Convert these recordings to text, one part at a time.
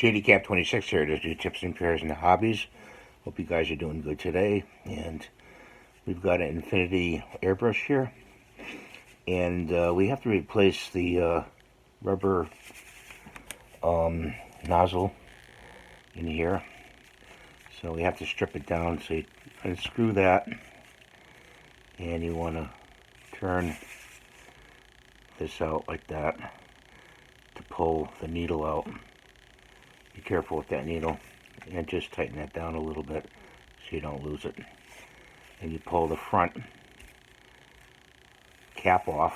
JDCap26 here to do tips and pairs and hobbies. Hope you guys are doing good today. And we've got an infinity airbrush here. And we have to replace the rubber nozzle in here. So we have to strip it down. So you unscrew that. And you want to turn this out like that to pull the needle out. Be careful with that needle and just tighten that down a little bit so you don't lose it. And you pull the front cap off,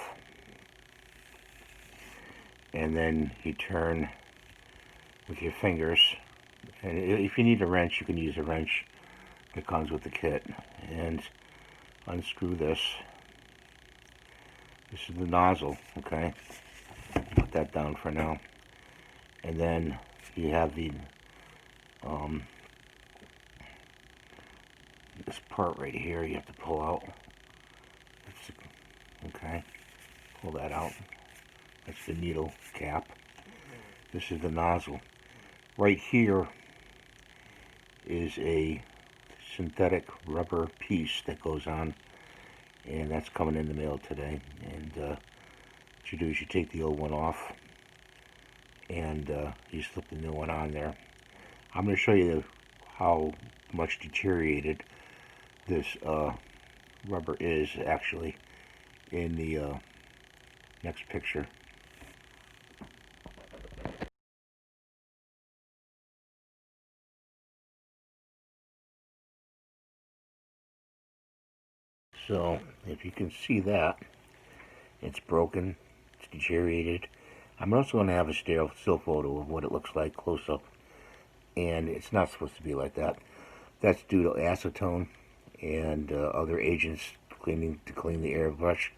and then you turn with your fingers, and if you need a wrench you can use a wrench that comes with the kit, and unscrew this. This is the nozzle, okay? Put that down for now. And then you have the this part right here you have to pull out. Okay, pull that out. That's the needle cap. This is the nozzle. Right here is a synthetic rubber piece that goes on, and that's coming in the mail today. And what you do is you take the old one off and you slip the new one on there. I'm going to show you how much deteriorated this rubber is actually in the next picture. So if you can see that, it's broken, it's deteriorated. I'm also going to have a still photo of what it looks like close up, and it's not supposed to be like that. That's due to acetone and other agents to clean the airbrush.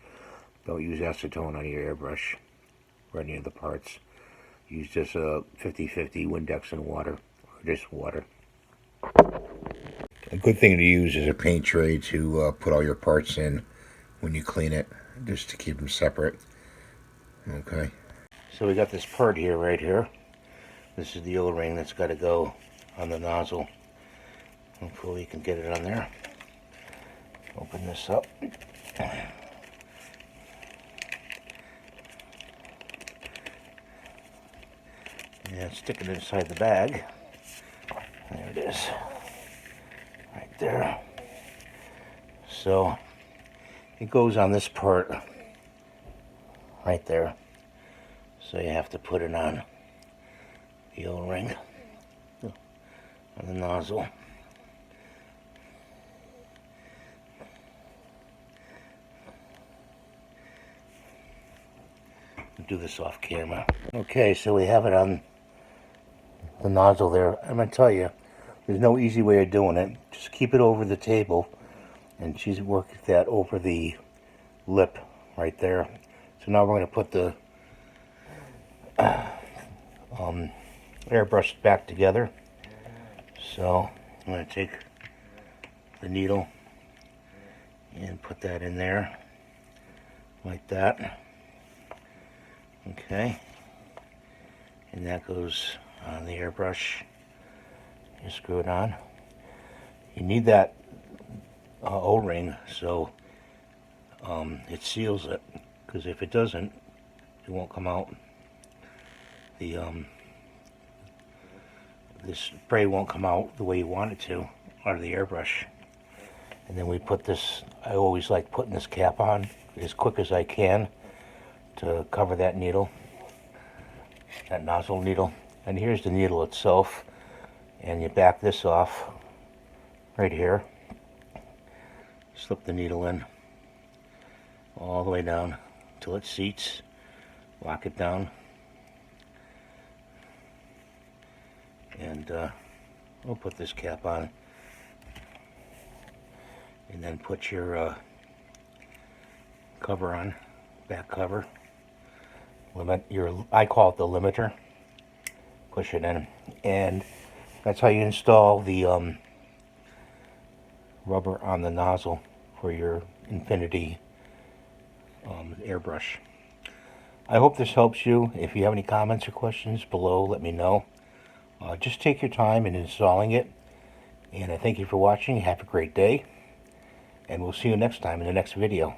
Don't use acetone on your airbrush or any of the parts. Use just a 50-50 Windex and water, or just water. A good thing to use is a paint tray to put all your parts in when you clean it, just to keep them separate. Okay. So we got this part here, right here. This is the O-ring that's got to go on the nozzle. Hopefully you can get it on there. Open this up. And stick it inside the bag. There it is. Right there. So it goes on this part right there. So you have to put it on the O-ring on the nozzle. I'll do this off camera. Okay, so we have it on the nozzle there. I'm going to tell you, there's no easy way of doing it. Just keep it over the table, and she's working that over the lip right there. So now we're going to put the airbrush back together. So I'm going to take the needle and put that in there like that. Okay, and that goes on the airbrush. You screw it on. You need that O-ring so it seals it, because if it doesn't, it won't come out. The this spray won't come out the way you want it to out of the airbrush. And then we put this, I always like putting this cap on as quick as I can to cover that needle, that nozzle needle. And here's the needle itself, and you back this off right here. Slip the needle in all the way down till it seats. Lock it down, and we'll put this cap on, and then put your cover on, back cover. I call it the limiter. Push it in, and that's how you install the rubber on the nozzle for your infinity airbrush. I hope this helps you. If you have any comments or questions below, let me know. Just take your time in installing it, and I thank you for watching. Have a great day, and we'll see you next time in the next video.